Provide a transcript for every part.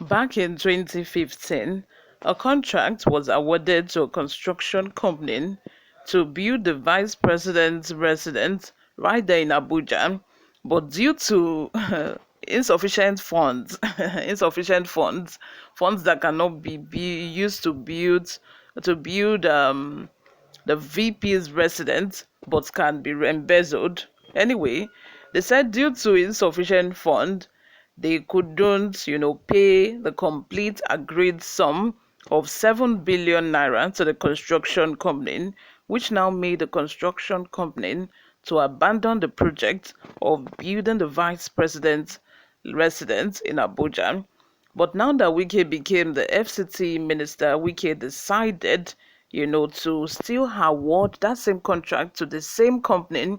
Back in 2015, a contract was awarded to a construction company to build the vice president's residence right there in Abuja, but due to insufficient funds, funds that cannot be used to build the VP's residence but can be embezzled. Anyway, they said due to insufficient fund, they couldn't, pay the complete agreed sum of 7 billion naira to the construction company, which now made the construction company to abandon the project of building the vice president's residence in Abuja. But now that Wike became the FCT minister, Wike decided, to still award that same contract to the same company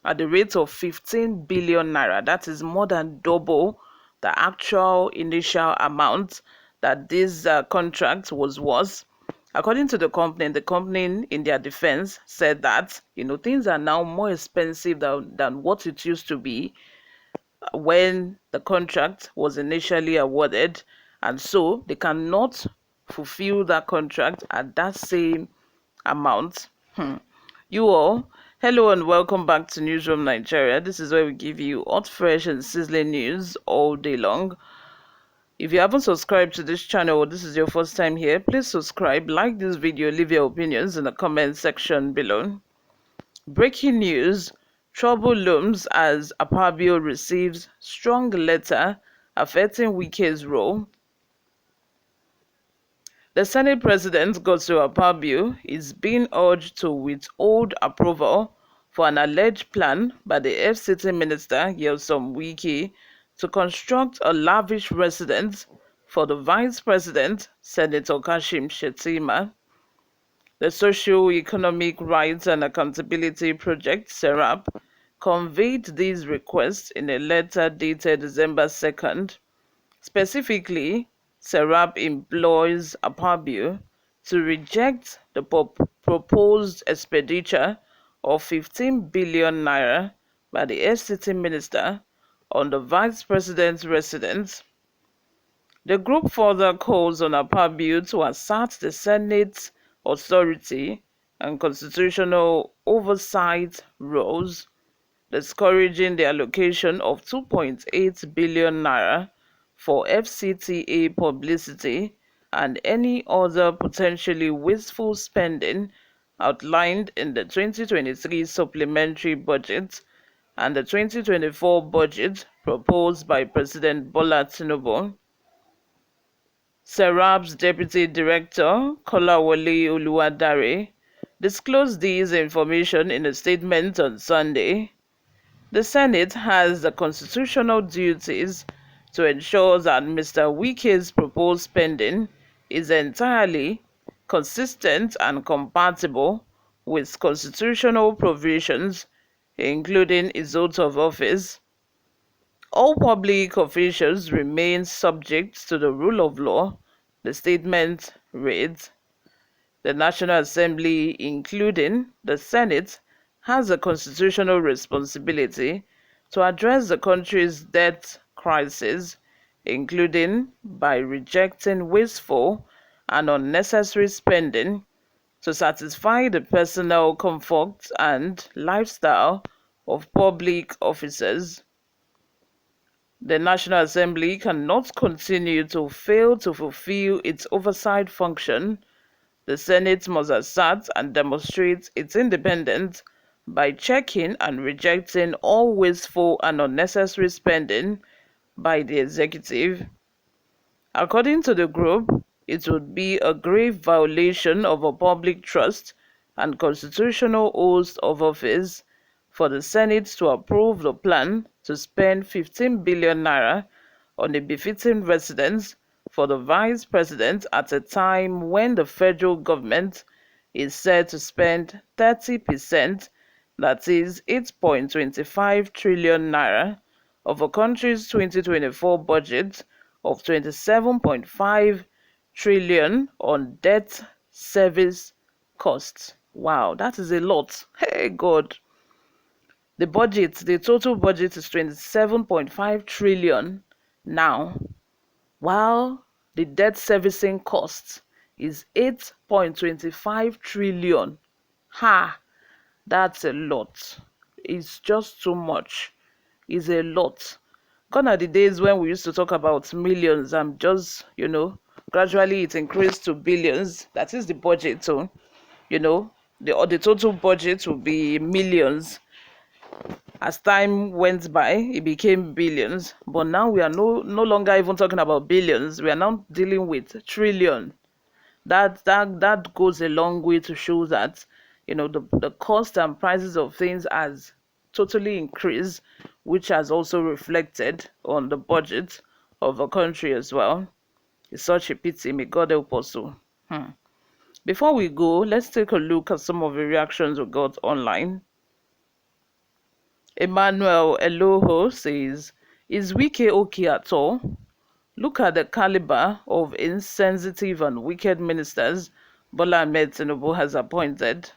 at the rate of 15 billion naira. That is more than double the actual initial amount that this contract was worth. According to the company in their defense said that, things are now more expensive than what it used to be when the contract was initially awarded, and so they cannot fulfill that contract at that same amount. You all, hello and welcome back to Newsroom Nigeria. This is where we give you hot, fresh, and sizzling news all day long. If you haven't subscribed to this channel or this is your first time here, please subscribe, like this video, leave your opinions in the comment section below. Breaking news: trouble looms as Akpabio receives strong letter affecting Wike's role. The Senate President Godswill Akpabio is being urged to withhold approval for an alleged plan by the FCT Minister Wike to construct a lavish residence for the Vice President, Senator Kashim Shettima. The Socio-Economic Rights and Accountability Project, (SERAP), conveyed these requests in a letter dated December 2nd. Specifically, SERAP employs Akpabio to reject the proposed expenditure of 15 billion naira by the FCT minister on the vice president's residence. The group further calls on Akpabio to assert the Senate's authority and constitutional oversight roles, discouraging the allocation of 2.8 billion naira for FCTA publicity and any other potentially wasteful spending outlined in the 2023 supplementary budget and the 2024 budget proposed by President Bola Tinubu. SERAP's Deputy Director, Kolawole Oluwadare, disclosed this information in a statement on Sunday. The Senate has the constitutional duties to ensure that Mr. Wike's proposed spending is entirely consistent and compatible with constitutional provisions, including his oath of office. All public officials remain subject to the rule of law, the statement reads. The National Assembly, including the Senate, has a constitutional responsibility to address the country's debt crisis, including by rejecting wasteful and unnecessary spending to satisfy the personal comfort and lifestyle of public officers. The National Assembly cannot continue to fail to fulfill its oversight function. The Senate must assert and demonstrate its independence by checking and rejecting all wasteful and unnecessary spending by the executive. According to the group, it would be a grave violation of a public trust and constitutional oath of office for the Senate to approve the plan to spend 15 billion naira on a befitting residence for the vice president at a time when the federal government is said to spend 30%, that is 8.25 trillion naira, of a country's 2024 budget of 27.5 trillion on debt service costs. Wow, that is a lot. Hey God. The total budget is 27.5 trillion now, while the debt servicing cost is 8.25 trillion. Ha! That's a lot. It's just too much. It's a lot. Gone are the days when we used to talk about millions and just, gradually it increased to billions. That is the budget. So, the total budget will be millions. As time went by, it became billions. But now we are no longer even talking about billions. We are now dealing with trillion. That goes a long way to show that the cost and prices of things has totally increased, which has also reflected on the budget of a country as well. It's such a pity. May God help us. Before we go, let's take a look at some of the reactions we got online. Emmanuel Eloho says, is Wike okay at all? Look at the caliber of insensitive and wicked ministers Bola Ahmed Tinubu has appointed.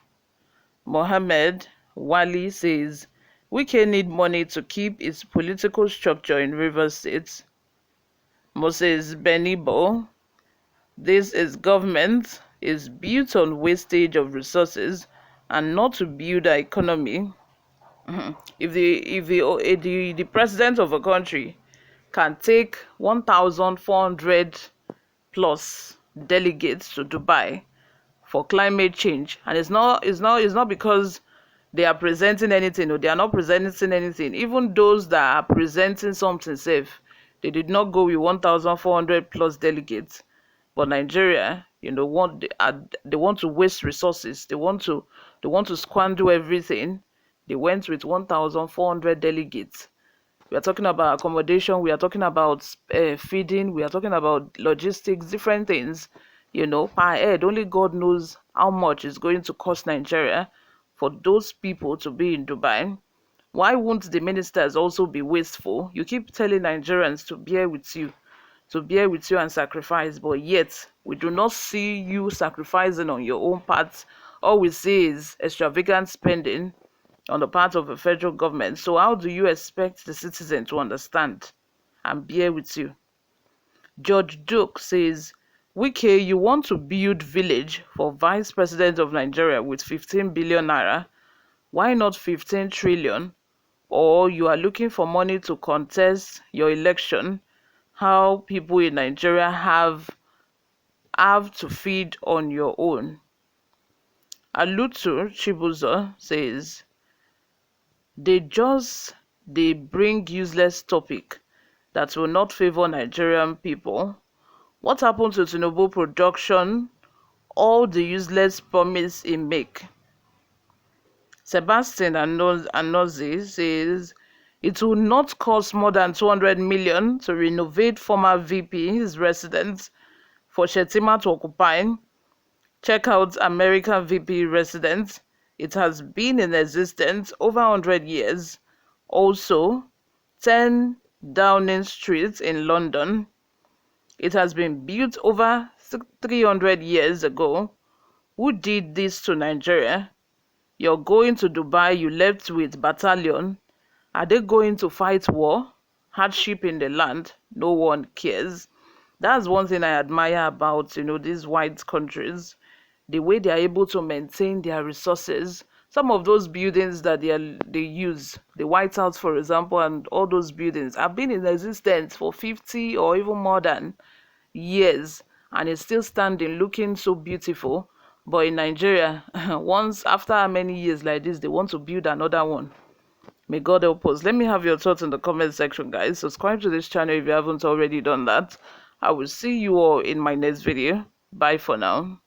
Mohammed Wali says, Wike need money to keep its political structure in Rivers State. Moses Benibo, this is government is built on wastage of resources and not to build an economy. If the president of a country can take 1,400 plus delegates to Dubai for climate change, and it's not because they are presenting anything, or they are not presenting anything. Even those that are presenting something safe, they did not go with 1,400 plus delegates. But Nigeria, they want to waste resources. They want to squander everything. They went with 1,400 delegates. We are talking about accommodation. We are talking about feeding. We are talking about logistics, different things. Per head, only God knows how much it's going to cost Nigeria for those people to be in Dubai. Why won't the ministers also be wasteful? You keep telling Nigerians to bear with you and sacrifice, but yet we do not see you sacrificing on your own part. All we see is extravagant spending on the part of the federal government. So how do you expect the citizen to understand and bear with you? George Duke says, Wike, you want to build village for Vice President of Nigeria with 15 billion naira. Why not 15 trillion? Or you are looking for money to contest your election? How people in Nigeria have to feed on your own. Alutu Chibuzo says, they bring useless topic that will not favor Nigerian people. What happened to Tinubu production? All the useless promise he make. Sebastian Anozi says, it will not cost more than 200 million to renovate former VP's residence for Shetima to occupy. Check out American VP residence. It has been in existence over 100 years. Also, 10 Downing Street in London. It has been built over 300 years ago. Who did this to Nigeria? You're going to Dubai, you left with battalion. Are they going to fight war? Hardship in the land? No one cares. That's one thing I admire about, these white countries. The way they are able to maintain their resources. Some of those buildings that they use, the White House, for example, and all those buildings have been in existence for 50 or even more than years, and it's still standing, looking so beautiful. But in Nigeria, once after how many years like this, they want to build another one. May God help us. Let me have your thoughts in the comment section, guys. Subscribe to this channel if you haven't already done that. I will see you all in my next video. Bye for now.